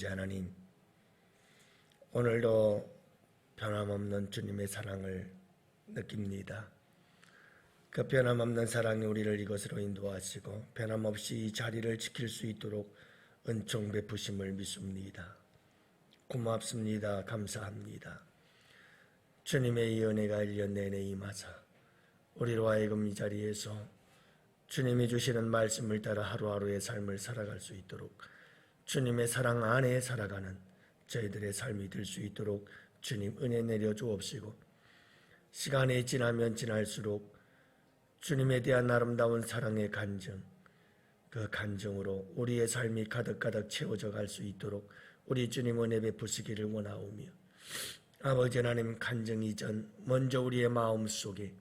아버지 하나님, 오늘도 변함없는 주님의 사랑을 느낍니다. 그 변함없는 사랑이 우리를 이것으로 인도하시고 변함없이 이 자리를 지킬 수 있도록 은총 베푸심을 믿습니다. 고맙습니다. 감사합니다. 주님의 이 은혜가 1년 내내 임하사 우리로 하여금 이 자리에서 주님이 주시는 말씀을 따라 하루하루의 삶을 살아갈 수 있도록, 주님의 사랑 안에 살아가는 저희들의 삶이 될 수 있도록 주님 은혜 내려 주옵시고, 시간이 지나면 지날수록 주님에 대한 아름다운 사랑의 간증, 그 간증으로 우리의 삶이 가득가득 채워져 갈 수 있도록 우리 주님 은혜 베푸시기를 원하오며, 아버지 하나님, 간증 이전 먼저 우리의 마음속에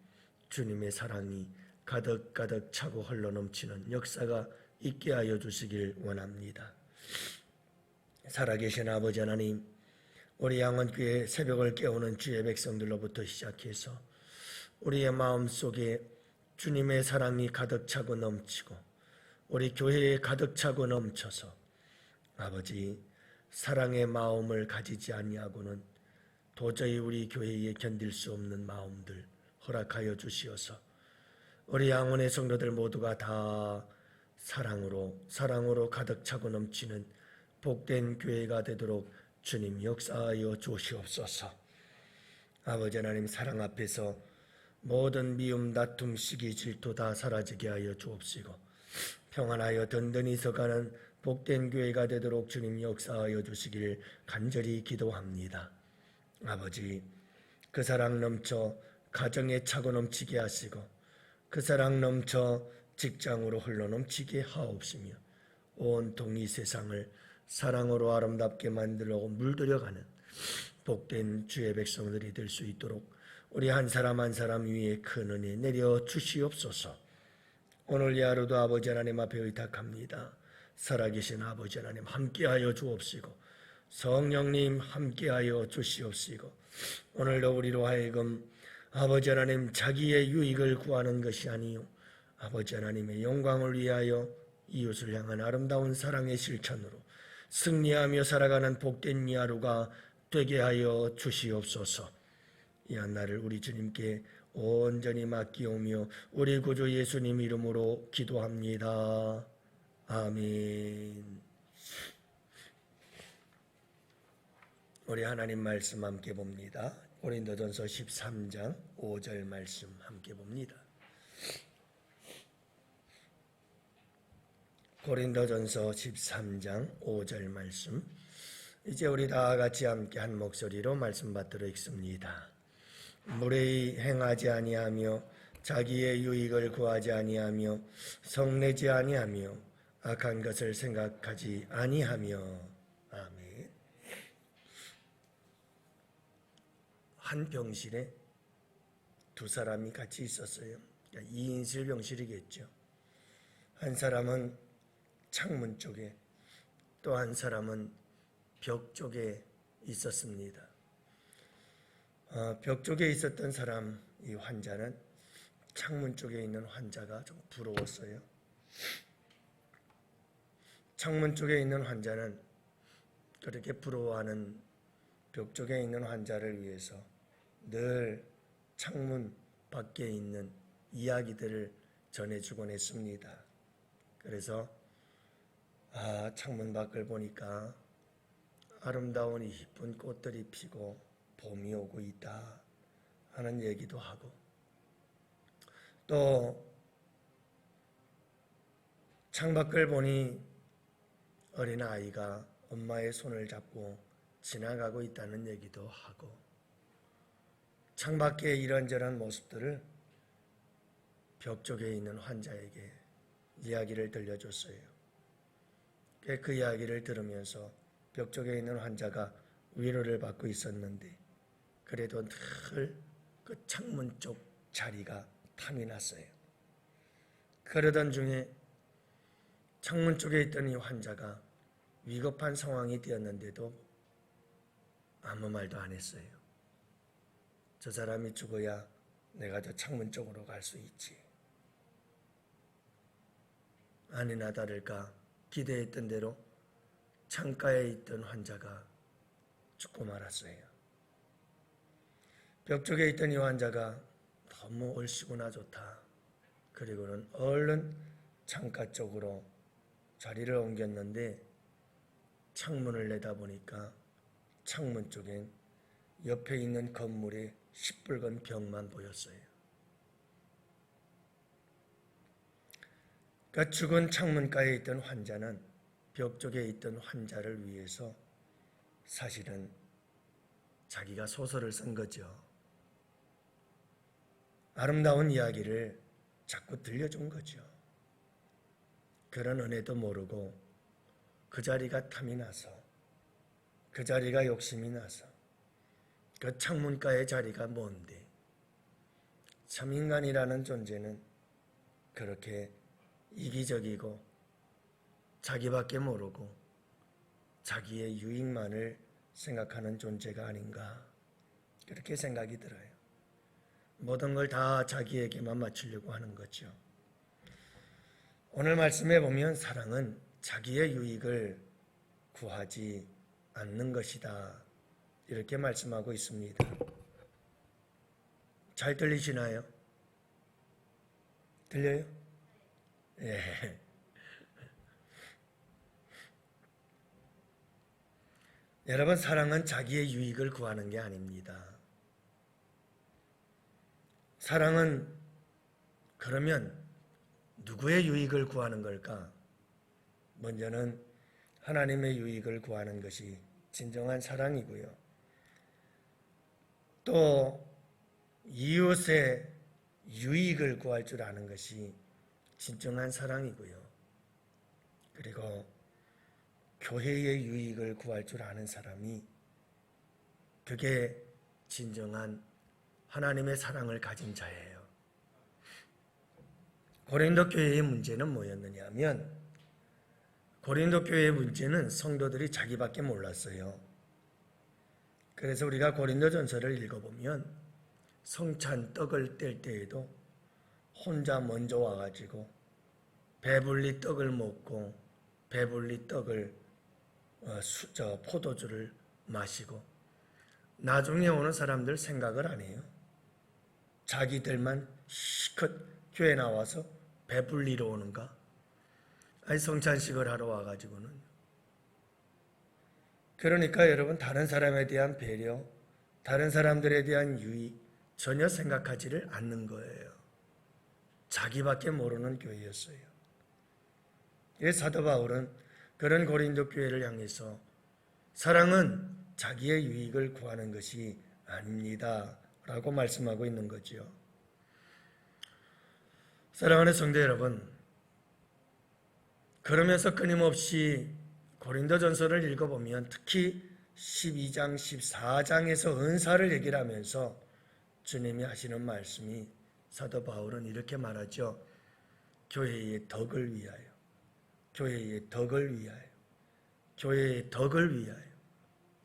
주님의 사랑이 가득가득 차고 흘러넘치는 역사가 있게 하여 주시길 원합니다. 살아계신 아버지 하나님, 우리 양원교회 새벽을 깨우는 주의 백성들로부터 시작해서 우리의 마음속에 주님의 사랑이 가득 차고 넘치고 우리 교회에 가득 차고 넘쳐서 아버지 사랑의 마음을 가지지 아니하고는 도저히 우리 교회에 견딜 수 없는 마음들 허락하여 주시어서 우리 양원의 성도들 모두가 다 사랑으로 가득 차고 넘치는 복된 교회가 되도록 주님 역사하여 주시옵소서. 아버지 하나님, 사랑 앞에서 모든 미움, 다툼, 시기, 질투 다 사라지게 하여 주옵시고 평안하여 든든히 서가는 복된 교회가 되도록 주님 역사하여 주시길 간절히 기도합니다. 아버지, 그 사랑 넘쳐 가정에 차고 넘치게 하시고 그 사랑 넘쳐 직장으로 흘러넘치게 하옵시며 온통 이 세상을 사랑으로 아름답게 만들어 물들여가는 복된 주의 백성들이 될 수 있도록 우리 한 사람 한 사람 위에 큰 은혜 내려 주시옵소서. 오늘 이 하루도 아버지 하나님 앞에 의탁합니다. 살아계신 아버지 하나님 함께하여 주옵시고 성령님 함께하여 주시옵시고 오늘도 우리로 하여금 아버지 하나님 자기의 유익을 구하는 것이 아니요 아버지 하나님의 영광을 위하여 이웃을 향한 아름다운 사랑의 실천으로 승리하며 살아가는 복된 이 하루가 되게 하여 주시옵소서. 이 한날을 우리 주님께 온전히 맡기오며 우리 구주 예수님 이름으로 기도합니다. 아멘. 우리 하나님 말씀 함께 봅니다. 고린도전서 13장 5절 말씀 함께 봅니다. 고린도전서 13장 5절 말씀, 이제 우리 다 같이 함께 한 목소리로 말씀 받들어 읽습니다. 무례히 행하지 아니하며 자기의 유익을 구하지 아니하며 성내지 아니하며 악한 것을 생각하지 아니하며. 아멘. 한 병실에 두 사람이 같이 있었어요. 2인실 병실이겠죠. 한 사람은 창문 쪽에, 또 한 사람은 벽 쪽에 있었습니다. 벽 쪽에 있었던 사람, 이 환자는 창문 쪽에 있는 환자가 좀 부러웠어요. 창문 쪽에 있는 환자는 그렇게 부러워하는 벽 쪽에 있는 환자를 위해서 늘 창문 밖에 있는 이야기들을 전해주곤 했습니다. 그래서 창문 밖을 보니까 아름다운 이쁜 꽃들이 피고 봄이 오고 있다 하는 얘기도 하고, 또 창밖을 보니 어린아이가 엄마의 손을 잡고 지나가고 있다는 얘기도 하고, 창밖의 이런저런 모습들을 벽 쪽에 있는 환자에게 이야기를 들려줬어요. 그 이야기를 들으면서 벽 쪽에 있는 환자가 위로를 받고 있었는데, 그래도 늘 그 창문 쪽 자리가 탐이 났어요. 그러던 중에 창문 쪽에 있던 이 환자가 위급한 상황이 되었는데도 아무 말도 안 했어요. 저 사람이 죽어야 내가 저 창문 쪽으로 갈 수 있지. 아니나 다를까 기대했던 대로 창가에 있던 환자가 죽고 말았어요. 벽 쪽에 있던 이 환자가 너무 얼씨구나 좋다. 그리고는 얼른 창가 쪽으로 자리를 옮겼는데 창문을 내다보니까 창문 쪽엔 옆에 있는 건물의 시뻘건 벽만 보였어요. 그러니까 죽은 창문가에 있던 환자는 벽 쪽에 있던 환자를 위해서 사실은 자기가 소설을 쓴 거죠. 아름다운 이야기를 자꾸 들려준 거죠. 그런 은혜도 모르고 그 자리가 탐이 나서, 그 자리가 욕심이 나서, 그 창문가의 자리가 뭔데, 참 인간이라는 존재는 그렇게 이기적이고 자기밖에 모르고 자기의 유익만을 생각하는 존재가 아닌가, 그렇게 생각이 들어요. 모든 걸 다 자기에게만 맞추려고 하는 거죠. 오늘 말씀에 보면 사랑은 자기의 유익을 구하지 않는 것이다, 이렇게 말씀하고 있습니다. 잘 들리시나요? 들려요? 예. 여러분, 사랑은 자기의 유익을 구하는 게 아닙니다. 사랑은 그러면 누구의 유익을 구하는 걸까? 먼저는 하나님의 유익을 구하는 것이 진정한 사랑이고요. 또 이웃의 유익을 구할 줄 아는 것이 진정한 사랑이고요. 그리고 교회의 유익을 구할 줄 아는 사람이, 그게 진정한 하나님의 사랑을 가진 자예요. 고린도 교회의 문제는 뭐였느냐 하면, 고린도 교회의 문제는 성도들이 자기밖에 몰랐어요. 그래서 우리가 고린도전서를 읽어보면 성찬 떡을 뗄 때에도 혼자 먼저 와가지고 배불리 떡을 먹고 배불리 떡을 포도주를 마시고 나중에 오는 사람들 생각을 안 해요. 자기들만 시컷 교회 나와서 배불리러 오는가? 아니, 성찬식을 하러 와가지고는. 그러니까 여러분, 다른 사람에 대한 배려, 다른 사람들에 대한 유익 전혀 생각하지를 않는 거예요. 자기밖에 모르는 교회였어요. 이 사도 바울은 그런 고린도 교회를 향해서 사랑은 자기의 유익을 구하는 것이 아닙니다 라고 말씀하고 있는 거죠. 사랑하는 성도 여러분, 그러면서 끊임없이 고린도전서를 읽어보면 특히 12장, 14장에서 은사를 얘기를 하면서 주님이 하시는 말씀이, 사도 바울은 이렇게 말하죠. 교회의 덕을 위하여, 교회의 덕을 위하여, 교회의 덕을 위하여.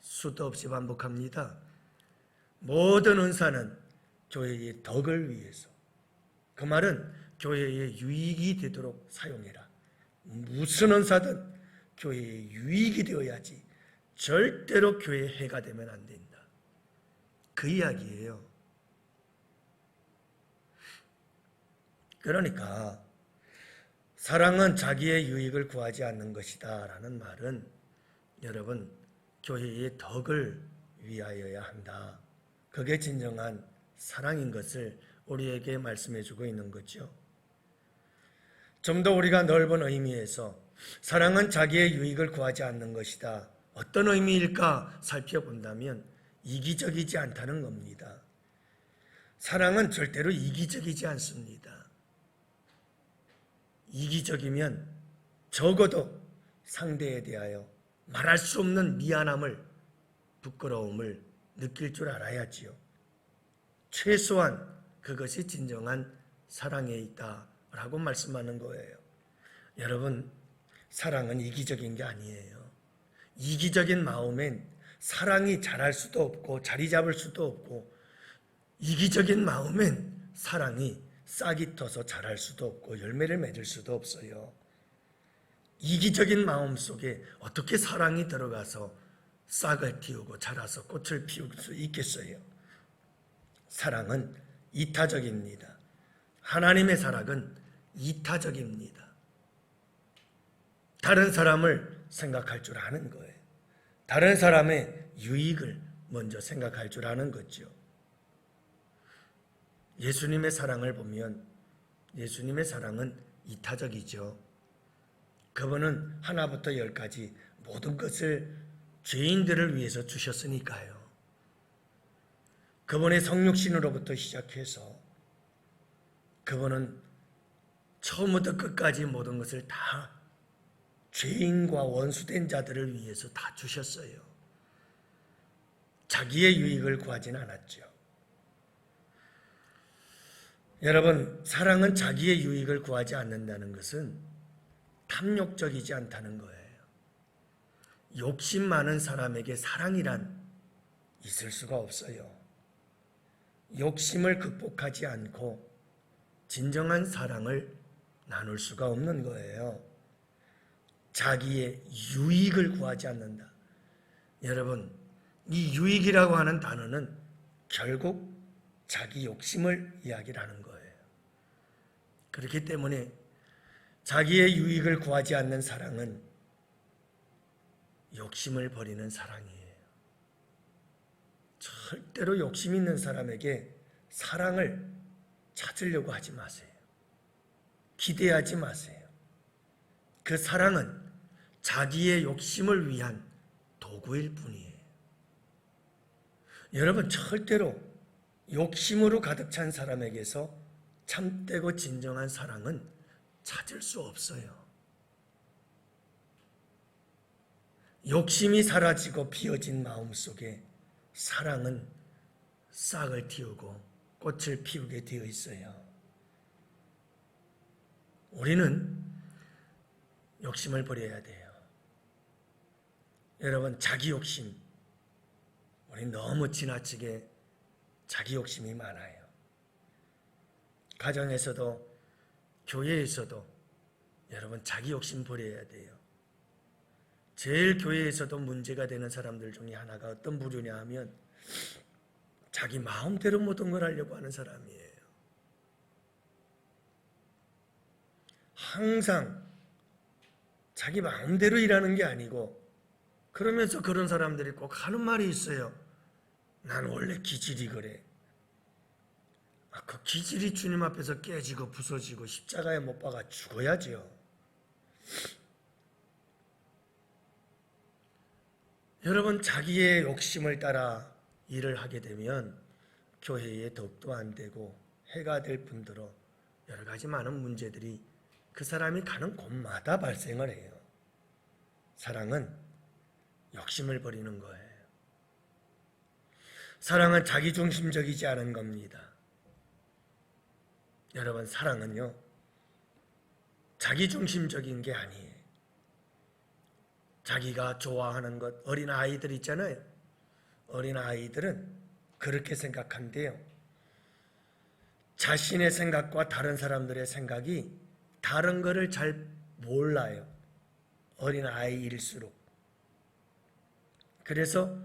수도 없이 반복합니다. 모든 은사는 교회의 덕을 위해서. 그 말은 교회의 유익이 되도록 사용해라. 무슨 은사든 교회의 유익이 되어야지 절대로 교회의 해가 되면 안 된다. 그 이야기예요. 그러니까 사랑은 자기의 유익을 구하지 않는 것이다 라는 말은, 여러분, 교회의 덕을 위하여야 한다. 그게 진정한 사랑인 것을 우리에게 말씀해 주고 있는 거죠. 좀 더 우리가 넓은 의미에서 사랑은 자기의 유익을 구하지 않는 것이다. 어떤 의미일까 살펴본다면 이기적이지 않다는 겁니다. 사랑은 절대로 이기적이지 않습니다. 이기적이면 적어도 상대에 대하여 말할 수 없는 미안함을, 부끄러움을 느낄 줄 알아야지요. 최소한 그것이 진정한 사랑에 있다라고 말씀하는 거예요. 여러분, 사랑은 이기적인 게 아니에요. 이기적인 마음엔 사랑이 자랄 수도 없고 자리 잡을 수도 없고, 이기적인 마음엔 사랑이 싹이 터서 자랄 수도 없고 열매를 맺을 수도 없어요. 이기적인 마음 속에 어떻게 사랑이 들어가서 싹을 틔우고 자라서 꽃을 피울 수 있겠어요? 사랑은 이타적입니다. 하나님의 사랑은 이타적입니다. 다른 사람을 생각할 줄 아는 거예요. 다른 사람의 유익을 먼저 생각할 줄 아는 거죠. 예수님의 사랑을 보면 예수님의 사랑은 이타적이죠. 그분은 하나부터 열까지 모든 것을 죄인들을 위해서 주셨으니까요. 그분의 성육신으로부터 시작해서 그분은 처음부터 끝까지 모든 것을 다 죄인과 원수된 자들을 위해서 다 주셨어요. 자기의 유익을 구하지는 않았죠. 여러분, 사랑은 자기의 유익을 구하지 않는다는 것은 탐욕적이지 않다는 거예요. 욕심 많은 사람에게 사랑이란 있을 수가 없어요. 욕심을 극복하지 않고 진정한 사랑을 나눌 수가 없는 거예요. 자기의 유익을 구하지 않는다. 여러분, 이 유익이라고 하는 단어는 결국 자기 욕심을 이야기하는 거예요. 그렇기 때문에 자기의 유익을 구하지 않는 사랑은 욕심을 버리는 사랑이에요. 절대로 욕심 있는 사람에게 사랑을 찾으려고 하지 마세요. 기대하지 마세요. 그 사랑은 자기의 욕심을 위한 도구일 뿐이에요. 여러분, 절대로 욕심으로 가득 찬 사람에게서 참되고 진정한 사랑은 찾을 수 없어요. 욕심이 사라지고 비어진 마음 속에 사랑은 싹을 틔우고 꽃을 피우게 되어 있어요. 우리는 욕심을 버려야 돼요. 여러분, 자기 욕심, 우리 너무 지나치게 자기 욕심이 많아요. 가정에서도 교회에서도 여러분 자기 욕심 버려야 돼요. 제일 교회에서도 문제가 되는 사람들 중에 하나가 어떤 부류냐 하면 자기 마음대로 모든 걸 하려고 하는 사람이에요. 항상 자기 마음대로 일하는 게 아니고 그러면서 그런 사람들이 꼭 하는 말이 있어요. 난 원래 기질이 그래. 그 기질이 주님 앞에서 깨지고 부서지고 십자가에 못 박아 죽어야죠. 여러분, 자기의 욕심을 따라 일을 하게 되면 교회에 더욱도 안 되고 해가 될 뿐더러 여러 가지 많은 문제들이 그 사람이 가는 곳마다 발생을 해요. 사랑은 욕심을 버리는 거예요. 사랑은 자기중심적이지 않은 겁니다. 여러분, 사랑은요, 자기중심적인 게 아니에요. 자기가 좋아하는 것, 어린아이들 있잖아요. 어린아이들은 그렇게 생각한대요. 자신의 생각과 다른 사람들의 생각이 다른 거를 잘 몰라요. 어린아이일수록. 그래서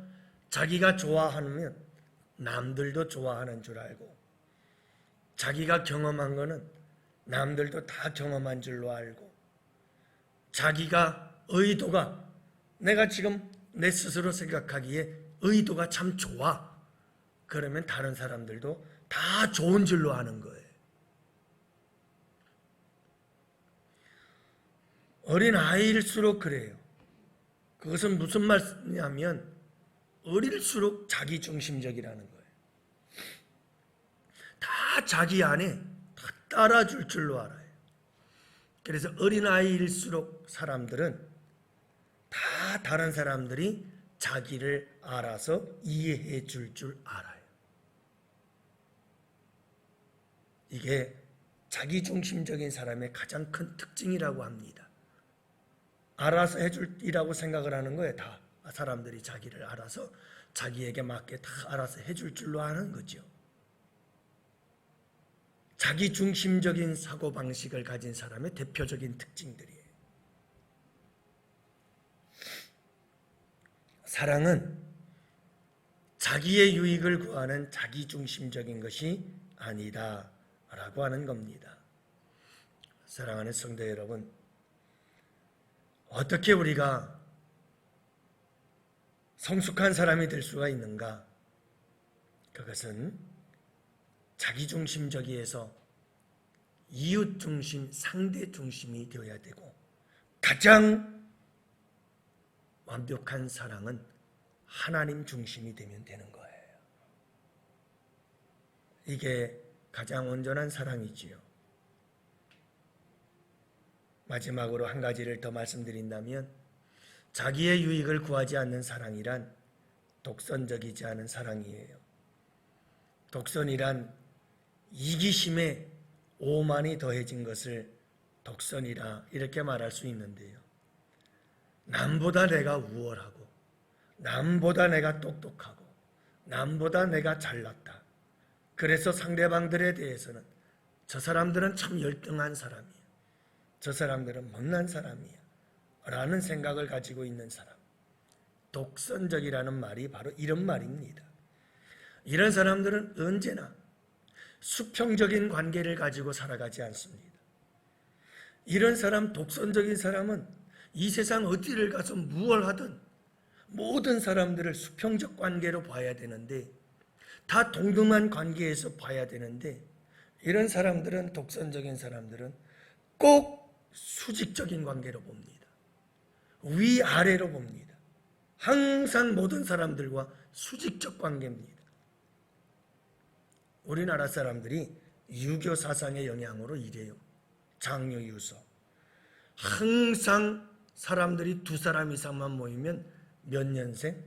자기가 좋아하면 남들도 좋아하는 줄 알고 자기가 경험한 거는 남들도 다 경험한 줄로 알고 자기가 의도가 내가 지금 내 스스로 생각하기에 의도가 참 좋아. 그러면 다른 사람들도 다 좋은 줄로 아는 거예요. 어린 아이일수록 그래요. 그것은 무슨 말이냐면 어릴수록 자기중심적이라는 거예요. 다 자기 안에 다 따라줄 줄로 알아요. 그래서 어린아이일수록 사람들은 다 다른 사람들이 자기를 알아서 이해해 줄 알아요. 이게 자기중심적인 사람의 가장 큰 특징이라고 합니다. 알아서 해줄이라고 생각을 하는 거예요. 다 사람들이 자기를 알아서 자기에게 맞게 다 알아서 해줄 줄로 아는 거죠. 자기중심적인 사고방식을 가진 사람의 대표적인 특징들이에요. 사랑은 자기의 유익을 구하는 자기중심적인 것이 아니다 라고 하는 겁니다. 사랑하는 성도 여러분, 어떻게 우리가 성숙한 사람이 될 수가 있는가? 그것은 자기중심적이어서 이웃중심, 상대중심이 되어야 되고, 가장 완벽한 사랑은 하나님 중심이 되면 되는 거예요. 이게 가장 온전한 사랑이지요. 마지막으로 한 가지를 더 말씀드린다면, 자기의 유익을 구하지 않는 사랑이란 독선적이지 않은 사랑이에요. 독선이란 이기심에 오만이 더해진 것을 독선이라 이렇게 말할 수 있는데요. 남보다 내가 우월하고, 남보다 내가 똑똑하고, 남보다 내가 잘났다. 그래서 상대방들에 대해서는 저 사람들은 참 열등한 사람이야, 저 사람들은 못난 사람이야 라는 생각을 가지고 있는 사람, 독선적이라는 말이 바로 이런 말입니다. 이런 사람들은 언제나 수평적인 관계를 가지고 살아가지 않습니다. 이런 사람, 독선적인 사람은 이 세상 어디를 가서 무엇을 하든 모든 사람들을 수평적 관계로 봐야 되는데, 다 동등한 관계에서 봐야 되는데, 이런 사람들은, 독선적인 사람들은 꼭 수직적인 관계로 봅니다. 위아래로 봅니다. 항상 모든 사람들과 수직적 관계입니다. 우리나라 사람들이 유교 사상의 영향으로 이래요. 장유 유서. 항상 사람들이 두 사람 이상만 모이면 몇 년생?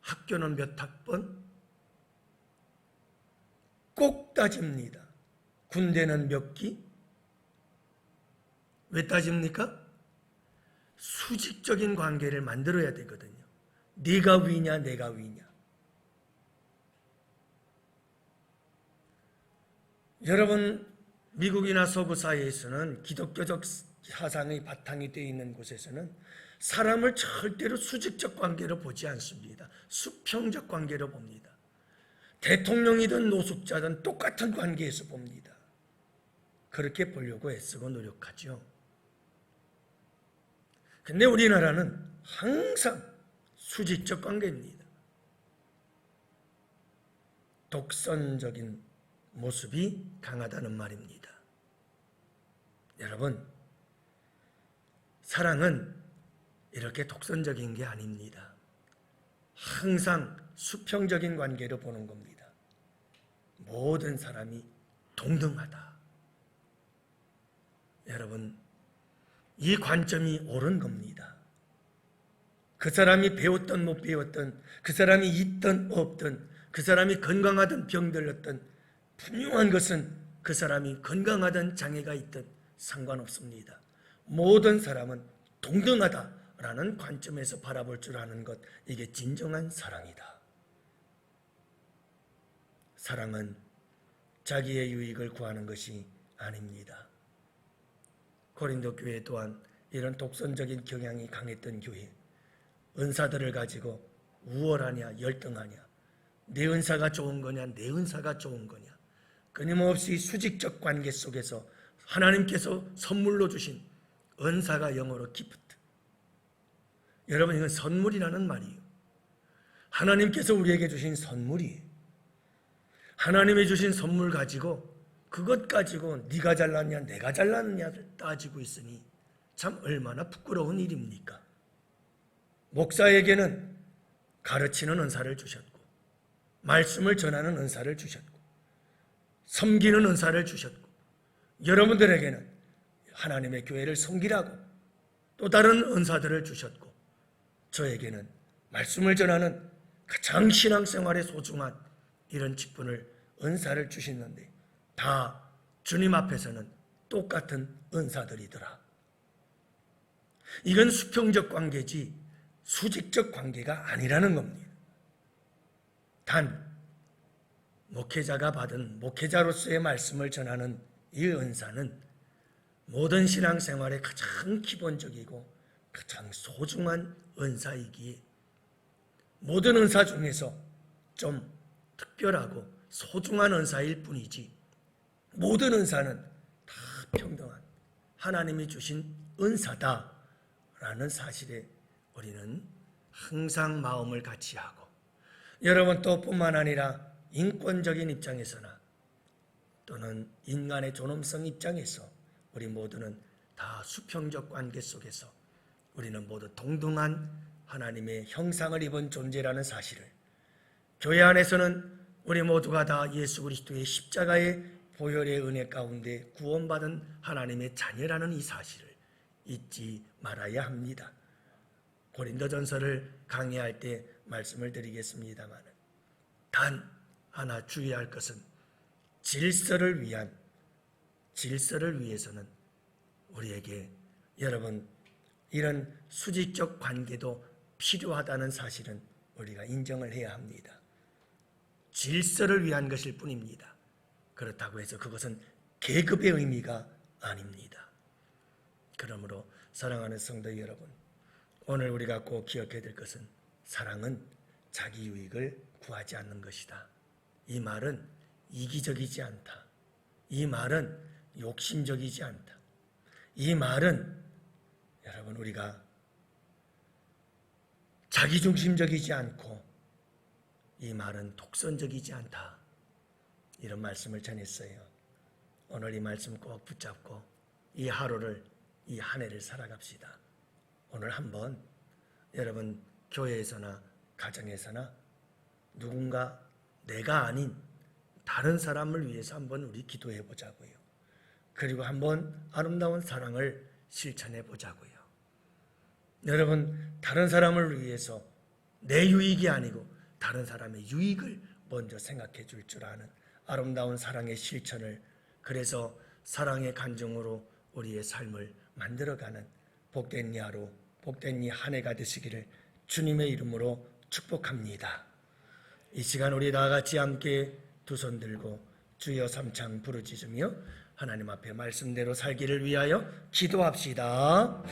학교는 몇 학번? 꼭 따집니다. 군대는 몇 기? 왜 따집니까? 수직적인 관계를 만들어야 되거든요. 네가 위냐 내가 위냐. 여러분, 미국이나 서구 사회에서는 기독교적 사상의 바탕이 되어 있는 곳에서는 사람을 절대로 수직적 관계로 보지 않습니다. 수평적 관계로 봅니다. 대통령이든 노숙자든 똑같은 관계에서 봅니다. 그렇게 보려고 애쓰고 노력하죠. 근데 우리나라는 항상 수직적 관계입니다. 독선적인 모습이 강하다는 말입니다. 여러분, 사랑은 이렇게 독선적인 게 아닙니다. 항상 수평적인 관계로 보는 겁니다. 모든 사람이 동등하다. 여러분, 이 관점이 옳은 겁니다. 그 사람이 배웠든 못 배웠든, 그 사람이 있든 없든, 그 사람이 건강하든 병들었든, 분명한 것은 그 사람이 건강하든 장애가 있든 상관없습니다. 모든 사람은 동등하다라는 관점에서 바라볼 줄 아는 것, 이게 진정한 사랑이다. 사랑은 자기의 유익을 구하는 것이 아닙니다. 고린도 교회 또한 이런 독선적인 경향이 강했던 교회, 은사들을 가지고 우월하냐 열등하냐, 내 은사가 좋은 거냐 내 은사가 좋은 거냐, 끊임없이 수직적 관계 속에서 하나님께서 선물로 주신 은사가 영어로 기프트. 여러분, 이건 선물이라는 말이에요. 하나님께서 우리에게 주신 선물이에요. 하나님이 주신 선물 가지고 그것 가지고 네가 잘났냐 내가 잘났느냐를 따지고 있으니 참 얼마나 부끄러운 일입니까? 목사에게는 가르치는 은사를 주셨고, 말씀을 전하는 은사를 주셨고, 섬기는 은사를 주셨고, 여러분들에게는 하나님의 교회를 섬기라고 또 다른 은사들을 주셨고, 저에게는 말씀을 전하는 가장 신앙생활에 소중한 이런 직분을, 은사를 주시는데 다 주님 앞에서는 똑같은 은사들이더라. 이건 수평적 관계지 수직적 관계가 아니라는 겁니다. 단 목회자가 받은, 목회자로서의 말씀을 전하는 이 은사는 모든 신앙생활의 가장 기본적이고 가장 소중한 은사이기에 모든 은사 중에서 좀 특별하고 소중한 은사일 뿐이지 모든 은사는 다 평등한 하나님이 주신 은사다라는 사실에 우리는 항상 마음을 같이 하고 여러분 또 뿐만 아니라 인권적인 입장에서나 또는 인간의 존엄성 입장에서 우리 모두는 다 수평적 관계 속에서 우리는 모두 동등한 하나님의 형상을 입은 존재라는 사실을 교회 안에서는 우리 모두가 다 예수 그리스도의 십자가의 보혈의 은혜 가운데 구원받은 하나님의 자녀라는 이 사실을 잊지 말아야 합니다. 고린도전서를 강의할 때 말씀을 드리겠습니다만 단 하나 주의할 것은 질서를 위해서는 우리에게 여러분 이런 수직적 관계도 필요하다는 사실은 우리가 인정을 해야 합니다. 질서를 위한 것일 뿐입니다. 그렇다고 해서 그것은 계급의 의미가 아닙니다. 그러므로 사랑하는 성도 여러분, 오늘 우리가 꼭 기억해야 될 것은 사랑은 자기 유익을 구하지 않는 것이다. 이 말은 이기적이지 않다. 이 말은 욕심적이지 않다. 이 말은 여러분 우리가 자기중심적이지 않고 이 말은 독선적이지 않다. 이런 말씀을 전했어요. 오늘 이 말씀 꼭 붙잡고 이 하루를 이 한 해를 살아갑시다. 오늘 한번 여러분 교회에서나 가정에서나 누군가 내가 아닌 다른 사람을 위해서 한번 우리 기도해 보자고요. 그리고 한번 아름다운 사랑을 실천해 보자고요. 여러분 다른 사람을 위해서 내 유익이 아니고 다른 사람의 유익을 먼저 생각해 줄 줄 아는 아름다운 사랑의 실천을 그래서 사랑의 간증으로 우리의 삶을 만들어가는 복된 이 하루 복된 이 한 해가 되시기를 주님의 이름으로 축복합니다. 이 시간 우리 다 같이 함께 두 손 들고 주여 삼창 부르짖으며 하나님 앞에 말씀대로 살기를 위하여 기도합시다.